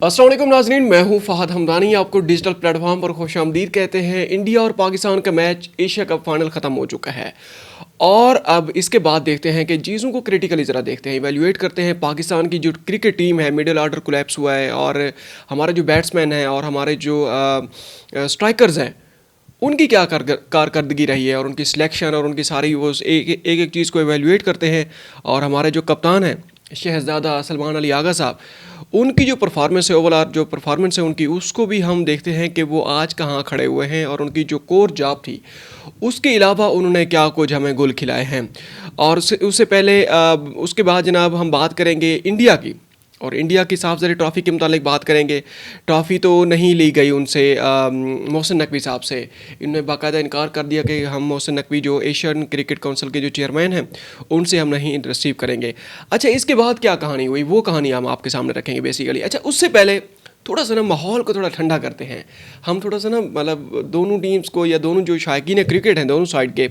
अस्सलाम वालेकुम नाज़रीन, मैं हूं फ़हद हमदानी। आपको डिजिटल प्लेटफॉर्म पर खुशामदीद कहते हैं। इंडिया और पाकिस्तान का मैच एशिया कप फाइनल ख़त्म हो चुका है और अब इसके बाद देखते हैं कि चीज़ों को क्रिटिकली ज़रा देखते हैं, इवैल्यूएट करते हैं। पाकिस्तान की जो क्रिकेट टीम है, मिडिल ऑर्डर कोलैप्स हुआ है और हमारे जो बैट्समैन हैं और हमारे जो स्ट्राइकर्स हैं उनकी क्या कारकर्दगी रही है और उनकी सिलेक्शन और उनकी सारी वो एक चीज़ को इवैल्यूएट करते हैं। और हमारे जो कप्तान हैं शहज़ादा सलमान अली आगा साहब, उनकी जो परफॉर्मेंस है, ओवरऑल जो परफॉर्मेंस है उनकी, उसको भी हम देखते हैं कि वो आज कहाँ खड़े हुए हैं और उनकी जो कोर जॉब थी उसके अलावा उन्होंने क्या कुछ हमें गुल खिलाए हैं। और उससे पहले उसके बाद जनाब हम बात करेंगे इंडिया की, और इंडिया की साफ ज़री ट्रॉफ़ी के मुतालिक बात करेंगे। ट्रॉफ़ी तो नहीं ली गई उनसे मोहसिन नकवी साहब से। इन्होंने बाकायदा इनकार कर दिया कि हम मोहसिन नकवी जो एशियन क्रिकेट काउंसिल के जो चेयरमैन हैं उनसे हम नहीं रिसीव करेंगे। अच्छा, इसके बाद क्या कहानी हुई वो कहानी हम आपके सामने रखेंगे बेसिकली। अच्छा, उससे पहले थोड़ा सा ना माहौल को थोड़ा ठंडा करते हैं हम, थोड़ा सा ना मतलब दोनों टीम्स को या दोनों जो शायकीन क्रिकेट हैं दोनों साइड के,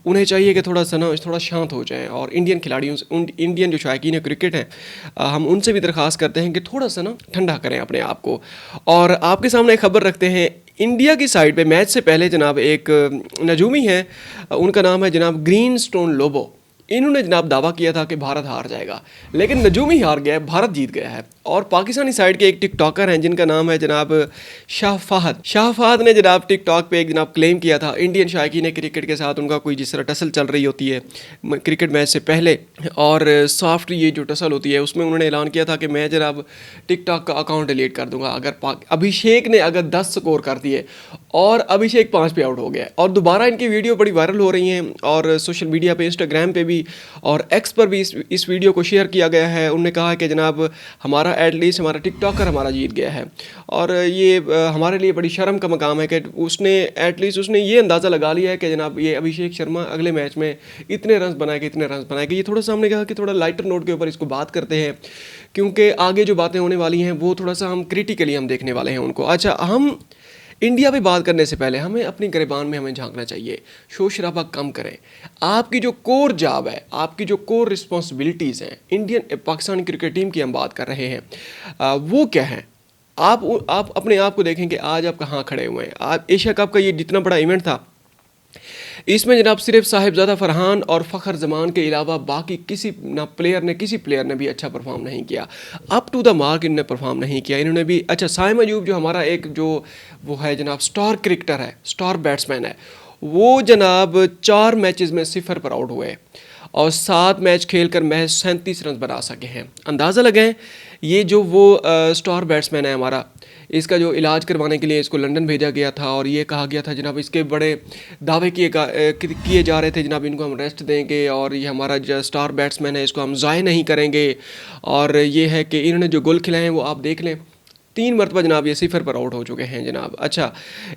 उन्हें चाहिए कि थोड़ा सा ना थोड़ा शांत हो जाएं। और इंडियन खिलाड़ियों से, इंडियन जो शायकीन क्रिकेट हैं, हम उनसे भी दरख्वास्त करते हैं कि थोड़ा सा ना ठंडा करें अपने आप को। और आपके सामने एक खबर रखते हैं। इंडिया की साइड पे मैच से पहले जनाब एक नजूमी है, उनका नाम है जनाब ग्रीन स्टोन लोबो। इन्होंने जनाब दावा किया था कि भारत हार जाएगा, लेकिन नजूमी हार गया, भारत जीत गया है। और पाकिस्तानी साइड के एक टिकटॉकर हैं जिनका नाम है जनाब शाह फहद ने जनाब टिकटॉक पे एक जनाब क्लेम किया था इंडियन शायकीन क्रिकेट के साथ उनका कोई जिस तरह टसल चल रही होती है क्रिकेट मैच से पहले, और सॉफ्ट ये जो टसल होती है उसमें उन्होंने ऐलान किया था कि मैं जनाब टिकटॉक का अकाउंट डिलीट कर दूंगा अगर अभिषेक ने अगर 10 स्कोर कर दिए, और अभिषेक 5 पे आउट हो गया। और दोबारा इनकी वीडियो बड़ी वायरल हो रही हैं और सोशल मीडिया पे, इंस्टाग्राम पे भी और एक्स पर भी इस वीडियो को शेयर किया गया है। उन्होंने कहा कि जनाब हमारा एटलीस्ट हमारा टिकटॉकर हमारा जीत गया है, और ये हमारे लिए बड़ी शर्म का मकाम है कि उसने एटलीस्ट उसने ये अंदाज़ा लगा लिया है कि जनाब ये अभिषेक शर्मा अगले मैच में इतने रन बनाएगा। ये थोड़ा सा हमने कहा कि थोड़ा लाइटर नोट के ऊपर इसको बात करते हैं, क्योंकि आगे जो बातें होने वाली हैं वो थोड़ा सा हम क्रिटिकली हम देखने वाले हैं उनको। अच्छा, हम इंडिया पे बात करने से पहले हमें अपनी गिरबान में हमें झांकना चाहिए, शोर शराबा कम करें। आपकी जो कोर जॉब है, आपकी जो कोर रिस्पॉन्सिबिलिटीज़ हैं, इंडियन पाकिस्तानी क्रिकेट टीम की हम बात कर रहे हैं, वो क्या हैं? आप अपने आप को देखें कि आज आप कहाँ खड़े हुए हैं। आज एशिया कप का ये जितना बड़ा इवेंट था, इसमें जनाब सिर्फ साहिबजादा फरहान और फ़खर जमान के अलावा बाकी किसी प्लेयर ने भी अच्छा परफॉर्म नहीं किया, अप टू द मार्क इन्होंने परफॉर्म नहीं किया। इन्होंने भी अच्छा, साइम अयूब जो हमारा एक जो वो है जनाब स्टार क्रिकेटर है, स्टार बैट्समैन है, वो जनाब 4 मैचेस में 0 पर आउट हुए और 7 मैच खेलकर महज 37 रन बना सके हैं। अंदाज़ा लगाएं, ये जो वो स्टार बैट्समैन है हमारा, इसका जो इलाज करवाने के लिए इसको लंदन भेजा गया था और ये कहा गया था जनाब इसके बड़े दावे किए जा रहे थे, जनाब इनको हम रेस्ट देंगे और ये हमारा जो स्टार बैट्समैन है इसको हम ज़ाय नहीं करेंगे। और ये है कि इन्होंने जो गोल खिलाए हैं वो आप देख लें, 3 मरतबा जनाब ये 0 पर आउट हो चुके हैं जनाब। अच्छा,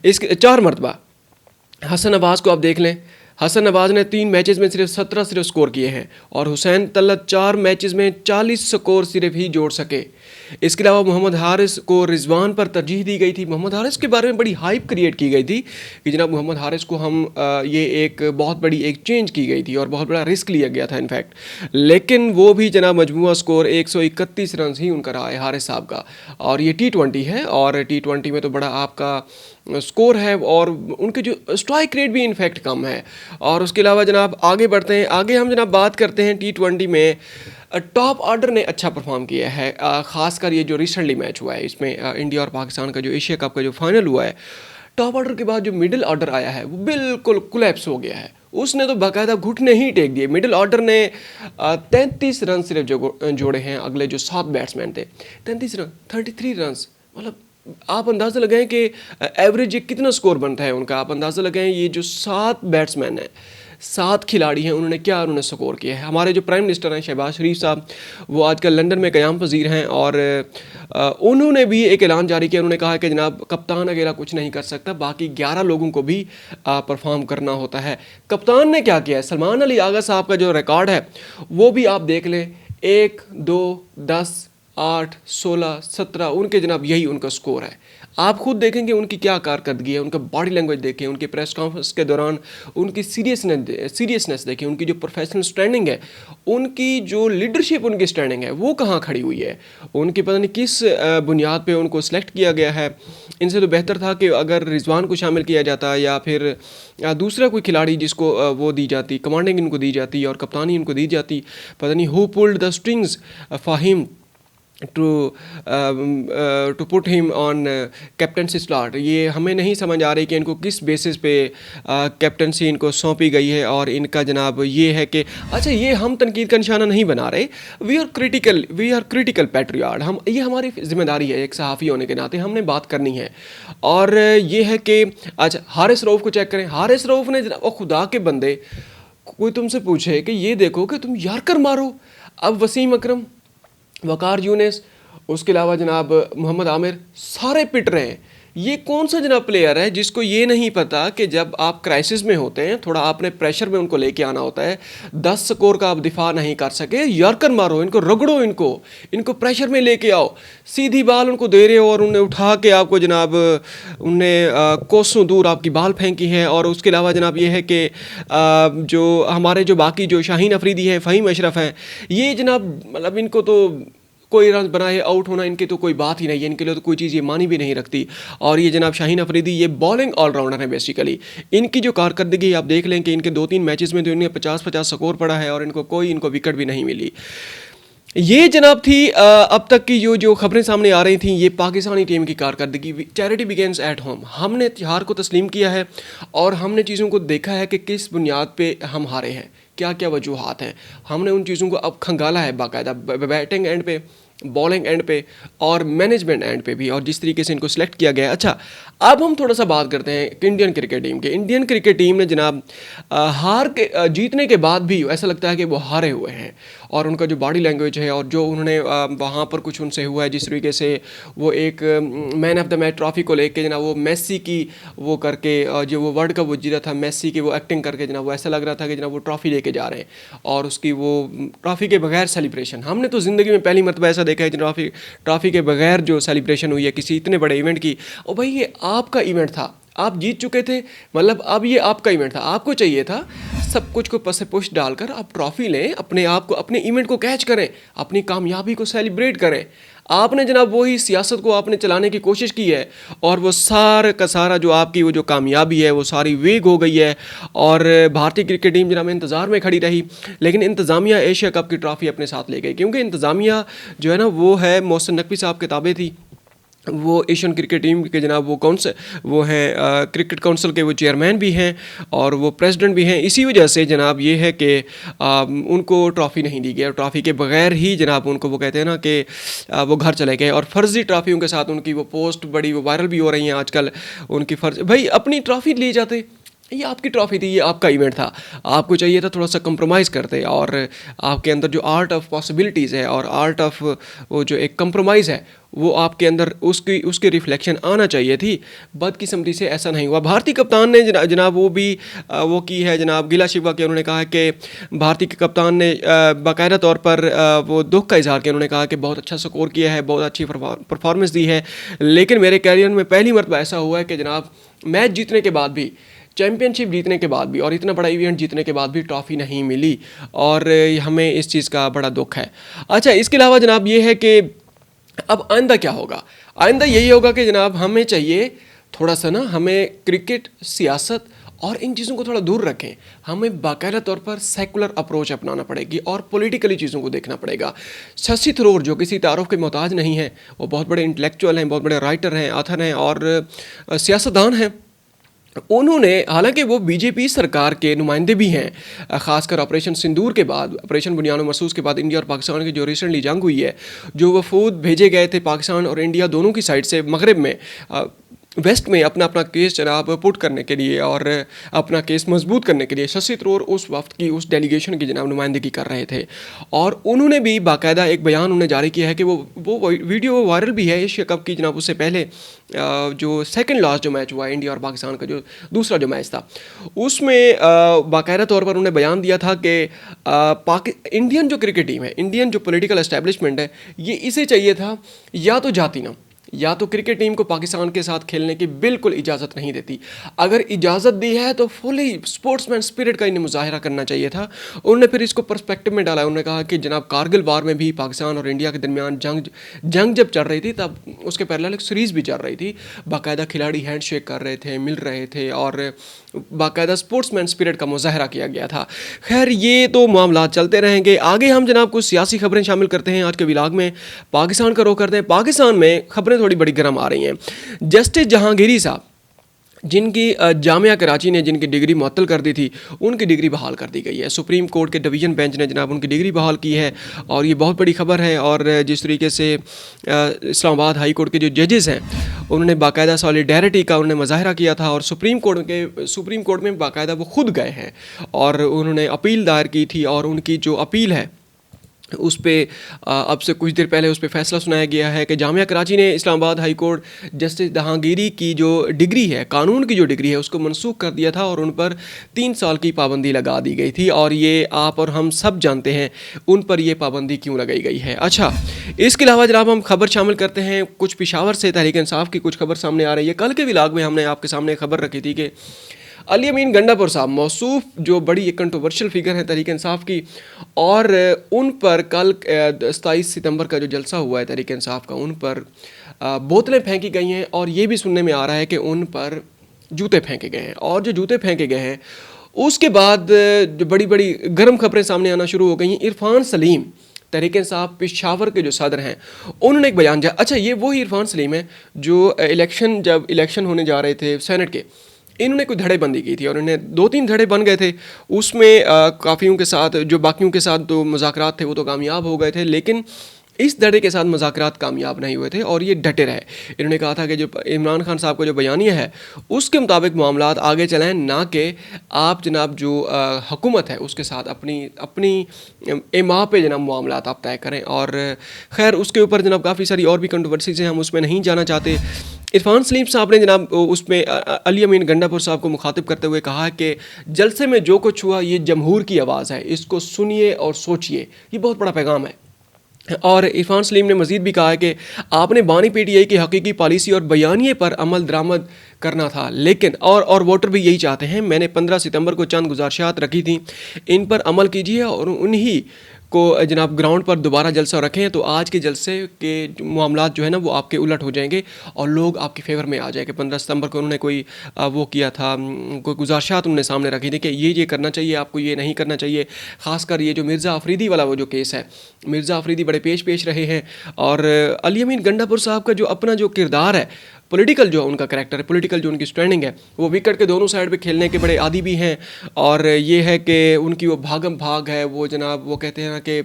इसके 4 मरतबा हसन अब्बास को आप देख लें, हसन नवाज ने 3 मैचेस में सिर्फ 17 स्कोर किए हैं और हुसैन तलत 4 मैचेस में 40 स्कोर सिर्फ ही जोड़ सके। इसके अलावा मोहम्मद हारिस को रिजवान पर तरजीह दी गई थी। मोहम्मद हारिस के बारे में बड़ी हाइप क्रिएट की गई थी कि जनाब मोहम्मद हारिस को हम ये एक बहुत बड़ी एक चेंज की गई थी और बहुत बड़ा रिस्क लिया गया था इनफैक्ट, लेकिन वो भी जनाब मजमूआ स्कोर 131 रन ही उनका रहा है हारिस साहब का। और ये T20 है और T20 में तो बड़ा आपका स्कोर है और उनके जो स्ट्राइक रेट भी इनफैक्ट कम है। और उसके अलावा जनाब आगे बढ़ते हैं, आगे हम जनाब बात करते हैं T20 में टॉप ऑर्डर ने अच्छा परफॉर्म किया है। ख़ासकर ये जो रिसेंटली मैच हुआ है इसमें इंडिया और पाकिस्तान का जो एशिया कप का जो फाइनल हुआ है, टॉप ऑर्डर के बाद जो मिडिल ऑर्डर आया है वो बिल्कुल कोलैप्स हो गया है। उसने तो बाकायदा घुटने ही टेक दिए। मिडिल ऑर्डर ने 33 रन सिर्फ जोड़े हैं। अगले जो 7 बैट्समैन थे 33 रन, 33 रन, मतलब आप अंदाज़ा लगाएं कि एवरेज कितना स्कोर बनता है उनका। आप अंदाज़ा लगाएं ये जो 7 बैट्समैन हैं, 7 खिलाड़ी हैं, उन्होंने स्कोर किया है। हमारे जो प्राइम मिनिस्टर हैं शहबाज शरीफ साहब, वो आजकल लंदन में क़याम पजीर हैं और उन्होंने भी एक ऐलान जारी किया। उन्होंने कहा कि जनाब कप्तान अकेला कुछ नहीं कर सकता, बाकी 11 लोगों को भी परफॉर्म करना होता है। कप्तान ने क्या किया है, सलमान अली आगा साहब का जो रिकॉर्ड है वो भी आप देख लें, 1, 2, 10, 8, 16, 17 उनके जनाब यही उनका स्कोर है। आप खुद देखेंगे उनकी क्या कारकर्दगी है, उनका बॉडी लैंग्वेज देखें, उनके प्रेस कॉन्फ्रेंस के दौरान उनकी सीरियसनेस देखें, उनकी जो प्रोफेशनल स्टैंडिंग है, उनकी जो लीडरशिप उनकी स्टैंडिंग है वो कहाँ खड़ी हुई है, उनकी पता नहीं किस बुनियाद पे उनको सेलेक्ट किया गया है। इनसे तो बेहतर था कि अगर रिजवान को शामिल किया जाता या फिर दूसरा कोई खिलाड़ी जिसको वो दी जाती, कमांडिंग इनको दी जाती और कप्तानी इनको दी जाती। पता नहीं who pulled the strings for him to put him on captaincy slot. ये हमें नहीं समझ आ रही कि इनको किस बेसिस पे कैप्टनसी इनको सौंपी गई है। और इनका जनाब ये है कि अच्छा, ये हम तनकीद का निशाना नहीं बना रहे, वी आर क्रिटिकल पैट्रियाट। हम, ये हमारी जिम्मेदारी है एक सहाफ़ी होने के नाते, हमने बात करनी है। और ये है कि अच्छा, हारिस रऊफ़ को चेक करें। हारिस रऊफ़ ने जनाब, ओ खुदा के बंदे, कोई तुमसे पूछे कि ये देखो कि तुम यार्कर मारो, अब वसीम अकरम, वकार यूनिस, उसके अलावा जनाब मोहम्मद आमिर, सारे पिट रहे हैं। ये कौन सा जनाब प्लेयर है जिसको ये नहीं पता कि जब आप क्राइसिस में होते हैं, थोड़ा आपने प्रेशर में उनको लेके आना होता है। 10 स्कोर का आप दिफा नहीं कर सके, यार्कर मारो, इनको रगड़ो, इनको प्रेशर में लेके आओ। सीधी बाल उनको दे रहे हो और उन्हें उठा के आपको जनाब उनने कोसों दूर आपकी बाल फेंकी है। और उसके अलावा जनाब ये है कि जो हमारे जो बाकी जो शाहीन अफरीदी है, फ़हीम अशरफ हैं, ये जनाब मतलब इनको तो कोई रन बनाए आउट होना इनकी तो कोई बात ही नहीं है, इनके लिए तो कोई चीज़ ये मानी भी नहीं रखती। और ये जनाब शाहीन अफरीदी, ये बॉलिंग ऑलराउंडर है बेसिकली। इनकी जो कारकर्दगी आप देख लें कि इनके 2-3 मैचेस में तो इन्हें 50-50 स्कोर पड़ा है और इनको विकेट भी नहीं मिली। ये जनाब थी अब तक की जो खबरें सामने आ रही थी, ये पाकिस्तानी टीम की कारकर्दगी। Charity begins at home. हमने हार को तस्लीम किया है और हमने चीज़ों को देखा है कि किस बुनियाद पे हम हारे हैं, क्या क्या वजूहात हैं। हमने उन चीज़ों को अब खंगाला है बाकायदा, बैटिंग एंड पे, बॉलिंग एंड पे और मैनेजमेंट एंड पे भी, और जिस तरीके से इनको सिलेक्ट किया गया है। अच्छा, अब हम थोड़ा सा बात करते हैं इंडियन क्रिकेट टीम के। इंडियन क्रिकेट टीम ने जनाब जीतने के बाद भी ऐसा लगता है कि वो हारे हुए हैं। और उनका जो बॉडी लैंग्वेज है और जो उन्होंने वहाँ पर कुछ उनसे हुआ है, जिस तरीके से वो एक man of the match trophy को लेके जनाब वो मेसी की वो करके जो वो वर्ल्ड कप वो जीता था, मेसी की वो एक्टिंग करके जनाब वो ऐसा लग रहा था कि जनाब वो ट्रॉफी लेके जा रहे हैं और उसकी वो ट्रॉफी के बगैर सेलिब्रेशन। हमने तो ज़िंदगी में पहली मरतबा ऐसा देखा है ट्रॉफी के बगैर जो सेलिब्रेशन हुई है किसी इतने बड़े इवेंट की। और भाई ये आपका इवेंट था, आप जीत चुके थे, मतलब अब ये आपका इवेंट था। आपको चाहिए था सब कुछ को पसे पुश डालकर आप ट्रॉफी लें, अपने आप को, अपने इवेंट को कैच करें, अपनी कामयाबी को सेलिब्रेट करें। आपने जनाब वही सियासत को आपने चलाने की कोशिश की है और वो सारा का सारा जो आपकी वो जो कामयाबी है वो सारी वेग हो गई है। और भारतीय क्रिकेट टीम जनाब इंतज़ार में खड़ी रही, लेकिन इंतज़ामिया एशिया कप की ट्रॉफ़ी अपने साथ ले गई, क्योंकि इंतज़ामिया जो है ना वो है मोहसिन नकवी साहब के ताबे थी। वो एशियन क्रिकेट टीम के जनाब वो हैं क्रिकेट काउंसिल के वो चेयरमैन भी हैं और वो प्रेसिडेंट भी हैं। इसी वजह से जनाब ये है कि उनको ट्रॉफ़ी नहीं दी गई, ट्रॉफ़ी के बगैर ही जनाब उनको वो कहते हैं ना कि वो घर चले गए। और फर्जी ट्रॉफ़ियों के साथ उनकी वो पोस्ट बड़ी वो वायरल भी हो रही हैं आजकल। उनकी भाई अपनी ट्रॉफ़ी ले जाते, ये आपकी ट्रॉफ़ी थी, ये आपका इवेंट था, आपको चाहिए था थोड़ा सा कंप्रोमाइज़ करते। और आपके अंदर जो आर्ट ऑफ पॉसिबिलिटीज़ है और आर्ट ऑफ वो जो एक कंप्रोमाइज़ है वो आपके अंदर उसकी रिफ्लेक्शन आना चाहिए थी। बदकिस्मती से ऐसा नहीं हुआ। भारतीय कप्तान ने जनाब वो भी वो की है जनाब गिला शिकवा के। उन्होंने कहा कि भारतीय के कप्तान ने बाकायदा तौर पर वो दुख का इजहार किया। उन्होंने कहा कि बहुत अच्छा स्कोर किया है, बहुत अच्छी परफॉर्मेंस दी है, लेकिन मेरे कैरियर में पहली मरतबा ऐसा हुआ है कि जनाब मैच जीतने के बाद भी, चैम्पियनशिप जीतने के बाद भी और इतना बड़ा इवेंट जीतने के बाद भी ट्रॉफ़ी नहीं मिली और हमें इस चीज़ का बड़ा दुख है। अच्छा, इसके अलावा जनाब ये है कि अब आइंदा क्या होगा। आइंदा यही होगा कि जनाब हमें चाहिए थोड़ा सा ना, हमें क्रिकेट, सियासत और इन चीज़ों को थोड़ा दूर रखें। हमें बाकायदा तौर पर सेकुलर अप्रोच अपनाना पड़ेगी और पॉलिटिकली चीज़ों को देखना पड़ेगा। शशि थरूर जो किसी तारुफ के मोहताज नहीं है, वो बहुत बड़े इंटेलेक्चुअल हैं, बहुत बड़े राइटर हैं, ऑथर हैं और सियासतदान हैं। उन्होंने, हालांकि वो बीजेपी सरकार के नुमाइंदे भी हैं, ख़ासकर ऑपरेशन सिंदूर के बाद, ऑपरेशन बुनियान मरसूस के बाद इंडिया और पाकिस्तान की जो रिसेंटली जंग हुई है, जो वफूद भेजे गए थे पाकिस्तान और इंडिया दोनों की साइड से मगरब में, वेस्ट में अपना अपना केस जनाब पुट करने के लिए और अपना केस मजबूत करने के लिए शशि थरूर उस वक्त की उस डेलीगेशन की जनाब नुमाइंदगी कर रहे थे। और उन्होंने भी बाकायदा एक बयान उन्होंने जारी किया है कि वो वीडियो वायरल भी है एशिया कप की जनाब। उससे पहले जो सेकंड लास्ट जो मैच हुआ इंडिया और पाकिस्तान का जो दूसरा जो मैच था, उसमें बाकायदा तौर पर उन्होंने बयान दिया था कि इंडियन जो क्रिकेट टीम है, इंडियन जो पॉलिटिकल एस्टेब्लिशमेंट है, ये इसे चाहिए था या तो जाती ना, या तो क्रिकेट टीम को पाकिस्तान के साथ खेलने की बिल्कुल इजाज़त नहीं देती। अगर इजाज़त दी है तो फुली स्पोर्ट्समैन स्पिरिट का इन्हें मुजाहरा करना चाहिए था। उन्होंने फिर इसको पर्सपेक्टिव में डाला। उन्होंने कहा कि जनाब कारगिल वार में भी पाकिस्तान और इंडिया के दरमियान जंग जब चल रही थी तब उसके पैरेलल एक सीरीज़ भी चल रही थी। बाकायदा खिलाड़ी हैंड शेक कर रहे थे, मिल रहे थे और बाकायदा स्पोर्ट्समैन स्पिरिट का मुजाहरा किया गया था। खैर ये तो मामला चलते रहेंगे। आगे हम जनाब कुछ सियासी खबरें शामिल करते हैं आज के व्लॉग में। पाकिस्तान का रुख करते हैं। पाकिस्तान में खबरें थोड़ी बड़ी गर्म आ रही हैं। जस्टिस जहांगीरी साहब, जिनकी जामिया कराची ने जिनकी डिग्री मुअत्तल कर दी थी, उनकी डिग्री बहाल कर दी गई है। सुप्रीम कोर्ट के डिवीज़न बेंच ने जनाब उनकी डिग्री बहाल की है और ये बहुत बड़ी खबर है। और जिस तरीके से इस्लामाबाद हाई कोर्ट के जो जजेस हैं, उन्होंने बाकायदा सॉलिडेरिटी का उन्होंने मुजाहरा किया था और सुप्रीम कोर्ट में बाकायदा वो खुद गए हैं और उन्होंने अपील दायर की थी। और उनकी जो अपील है उस पर अब से कुछ देर पहले उस पर फैसला सुनाया गया है कि जामिया कराची ने Islamabad high court justice Jahangiri की जो डिग्री है, कानून की जो डिग्री है, उसको मनसूख कर दिया था और उन पर 3 साल की पाबंदी लगा दी गई थी। और ये आप और हम सब जानते हैं उन पर ये पाबंदी क्यों लगाई गई है। अच्छा, इसके अलावा जनाब हम खबर शामिल करते हैं कुछ पेशावर से। तहरीक इंसाफ की कुछ खबर सामने आ रही है। कल के व्लॉग में हमने आपके सामने खबर रखी थी कि अली अमीन गंडापुर साहब, मौसूफ जो बड़ी एक कंट्रोवर्शियल फिगर है तहरीक इंसाफ की, और उन पर कल 27 सितंबर का जो जलसा हुआ है तहरीक इंसाफ का, उन पर बोतलें फेंकी गई हैं और ये भी सुनने में आ रहा है कि उन पर जूते फेंके गए हैं। और जो जूते फेंके गए हैं उसके बाद जो बड़ी बड़ी गर्म खबरें सामने आना शुरू हो गई हैं। इरफान सलीम, तहरीक इंसाफ पेशावर के जो सदर हैं, उन्होंने एक बयान दिया। अच्छा, ये वही इरफान सलीम है जो जब इलेक्शन होने जा रहे थे सेनेट के, इन्होंने कुछ धड़ेबंदी की थी और इन्हें 2-3 धड़े बन गए थे। उसमें काफ़ियों के साथ, जो बाकियों के साथ तो मुज़ाकरात थे वो तो कामयाब हो गए थे, लेकिन इस धड़े के साथ मुज़ाकरात कामयाब नहीं हुए थे और ये डटे रहे। इन्होंने कहा था कि जो इमरान खान साहब का जो बयानिया है उसके मुताबिक मामलात आगे चलाएं, ना कि आप जनाब जो हुकूमत है उसके साथ अपनी इमा पे जनाब मामलात आप तय करें। और खैर उसके ऊपर जनाब काफ़ी सारी और भी कंट्रोवर्सीज़ हैं, हम उसमें नहीं जाना चाहते। इरफान सलीम साहब ने जनाब उसमें अली अमीन गंडापुर साहब को मुखातिब करते हुए कहा कि जलसे में जो कुछ हुआ ये जमहूर की आवाज़ है, इसको सुनिए और सोचिए। ये बहुत बड़ा पैगाम है। और इरफान सलीम ने मज़ीद भी कहा है कि आपने बानी पीटीआई की हकीकी पॉलिसी और बयानिए पर अमल दरामद करना था, लेकिन और वोटर भी यही चाहते हैं। मैंने 15 सितंबर को चंद गुजारिशात रखी थी, इन पर अमल कीजिए और उन्हीं को जनाब ग्राउंड पर दोबारा जलसा रखें, तो आज के जलसे के मामलात जो है ना वो आपके उलट हो जाएंगे और लोग आपके फेवर में आ जाएंगे। 15 सितंबर को उन्होंने कोई वो किया था, कोई गुजारिशात उन्होंने सामने रखी थी कि ये करना चाहिए, आपको ये नहीं करना चाहिए। ख़ासकर ये जो मिर्ज़ा अफरीदी वाला वो जो केस है, मिर्ज़ा अफरीदी बड़े पेश रहे हैं। और अली अमीन गंडापुर साहब का जो अपना जो किरदार है, पॉलिटिकल जो उनका करैक्टर है, पॉलिटिकल जो उनकी स्टैंडिंग है, वो विकेट के दोनों साइड पे खेलने के बड़े आदी भी हैं। और ये है कि उनकी वो भागम भाग है, वो जनाब वो कहते हैं ना कि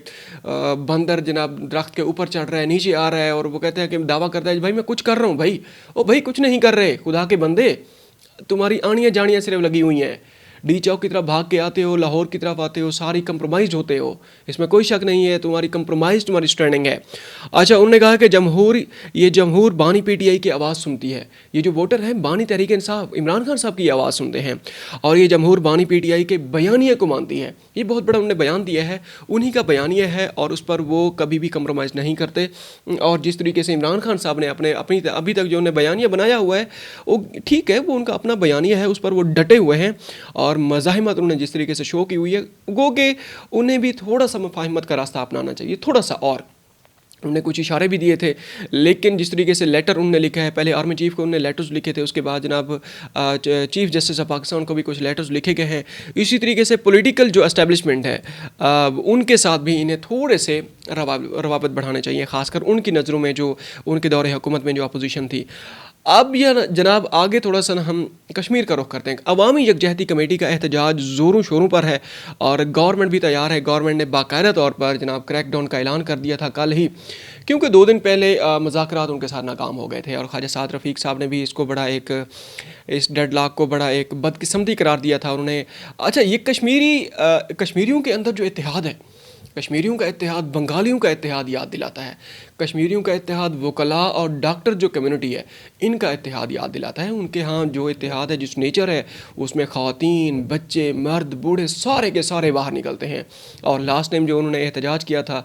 बंदर जनाब दरख्त के ऊपर चढ़ रहा है, नीचे आ रहा है और वो कहते हैं कि दावा करता है भाई मैं कुछ कर रहा हूँ। भाई ओ भाई कुछ नहीं कर रहे, खुदा के बंदे, तुम्हारी आनियाँ जानियाँ सिर्फ लगी हुई हैं। डी चौक की तरफ भाग के आते हो, लाहौर की तरफ आते हो, सारी कंप्रोमाइज़ होते हो, इसमें कोई शक नहीं है, तुम्हारी कंप्रोमाइज़ तुम्हारी स्टैंडिंग है। अच्छा, उन्होंने कहा कि जमहूर बानी पीटीआई की आवाज़ सुनती है। ये जो वोटर हैं बानी तहरीक इंसाफ इमरान खान साहब की आवाज़ सुनते हैं और ये जमहूर बानी पीटीआई के बयानिए को मानती है। ये बहुत बड़ा उन्होंने बयान दिया है, उन्हीं का बयानिया है और उस पर वो कभी भी कंप्रोमाइज़ नहीं करते। और जिस तरीके से इमरान खान साहब ने अपनी अभी तक जो उन्हें बयानिया बनाया हुआ है वो ठीक है, वो उनका अपना बयानिया है, उस पर वो डटे हुए हैं। और मज़ाहिमत उन्होंने जिस तरीके से शो की हुई है, गो के उन्हें भी थोड़ा सा मुफाहिमत का रास्ता अपनाना चाहिए, थोड़ा सा। और उन्होंने कुछ इशारे भी दिए थे, लेकिन जिस तरीके से लेटर उन्होंने लिखा है, पहले आर्मी चीफ़ को उन्होंने लेटर्स लिखे थे, उसके बाद जनाब चीफ़ जस्टिस ऑफ पाकिस्तान को भी कुछ लेटर्स लिखे गए हैं। इसी तरीके से पॉलिटिकल जो एस्टेब्लिशमेंट है उनके साथ भी इन्हें थोड़े से रवाबत बढ़ाने चाहिए, ख़ासकर उनकी नज़रों में जो उनके दौरे हुकूमत में जो अपोजिशन थी। अब यह जनाब आगे थोड़ा सा हम कश्मीर का रुख करते हैं। अवामी यकजहती कमेटी का एहतजाज ज़ोरों शोरों पर है और गवर्नमेंट भी तैयार है। गवर्नमेंट ने बाकायदा तौर पर जनाब क्रैकडाउन का ऐलान कर दिया था कल ही, क्योंकि 2 दिन पहले मुज़ाकरात उनके साथ नाकाम हो गए थे और ख्वाजा साद रफ़ीक साहब ने भी इसको बड़ा एक इस डेडलॉक को बड़ा एक बदकिस्मती करार दिया था उन्होंने। अच्छा, ये कश्मीरियों के अंदर जो इत्तेहाद है, कश्मीरियों का इत्तेहाद बंगालियों का इत्तेहाद याद दिलाता है। कश्मीरियों का इत्तेहाद वकला और डॉक्टर जो कम्युनिटी है इनका इत्तेहाद याद दिलाता है। उनके यहाँ जो इत्तेहाद है, जिस नेचर है, उसमें ख़वातीन, बच्चे, मर्द, बूढ़े सारे के सारे बाहर निकलते हैं। और लास्ट टाइम जो उन्होंने एहतजाज किया था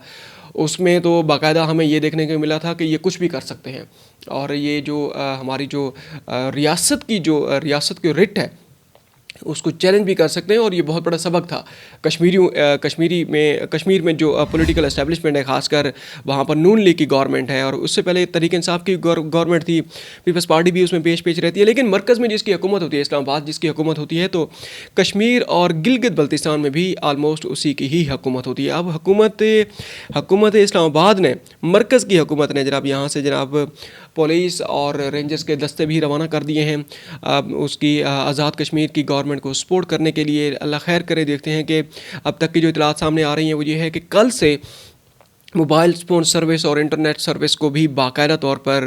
उसमें तो बाकायदा हमें ये देखने को मिला था कि ये कुछ भी कर सकते हैं। और ये जो हमारी जो रियासत की रिट है उसको चैलेंज भी कर सकते हैं। और ये बहुत बड़ा सबक था कश्मीर में जो पॉलिटिकल एस्टेब्लिशमेंट है, ख़ासकर वहाँ पर नून लीग की गवर्नमेंट है और उससे पहले तहरीक इंसाफ की गवर्नमेंट थी, पीपल्स पार्टी भी उसमें पेश रहती है। लेकिन मरकज़ में जिसकी हुकूमत होती है, इस्लामाबाद जिसकी हुकूमत होती है, तो कश्मीर और गिलगित बल्तिस्तान में भी आलमोस्ट उसी की ही हुकूमत होती है। अब हुकूमत इस्लामाबाद ने, मरकज़ की हुकूमत ने जनाब यहाँ से जनाब पुलिस और रेंजर्स के दस्ते भी रवाना कर दिए हैं उसकी आज़ाद कश्मीर की गवर्नमेंट को सपोर्ट करने के लिए। अल्लाह खैर करे। देखते हैं कि अब तक की जो इतलात सामने आ रही हैं वो ये है कि कल से मोबाइल फ़ोन सर्विस और इंटरनेट सर्विस को भी बाकायदा तौर पर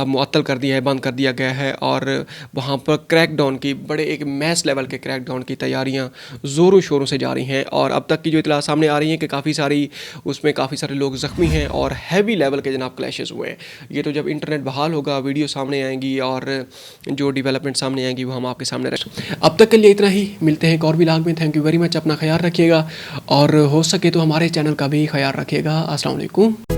मुअत्तल कर दिया है, बंद कर दिया गया है। और वहाँ पर क्रैकडाउन की बड़े एक मैस लेवल के क्रैकडाउन की तैयारियाँ ज़ोरों शोरों से जारी हैं। और अब तक की जो इतला सामने आ रही हैं कि काफ़ी सारे लोग ज़ख्मी हैं और हैवी लेवल के जनाब क्लैशेस हुए हैं। ये तो जब इंटरनेट बहाल होगा, वीडियो सामने आएंगी और जो डेवलपमेंट सामने आएंगी वो हम आपके सामने रखें। अब तक के लिए इतना ही, मिलते हैं एक और व्लॉग में। Thank you very much. अपना ख्याल रखिएगा और हो सके तो हमारे चैनल का भी ख्याल रखिएगा। अस्सलाम वालेकुम।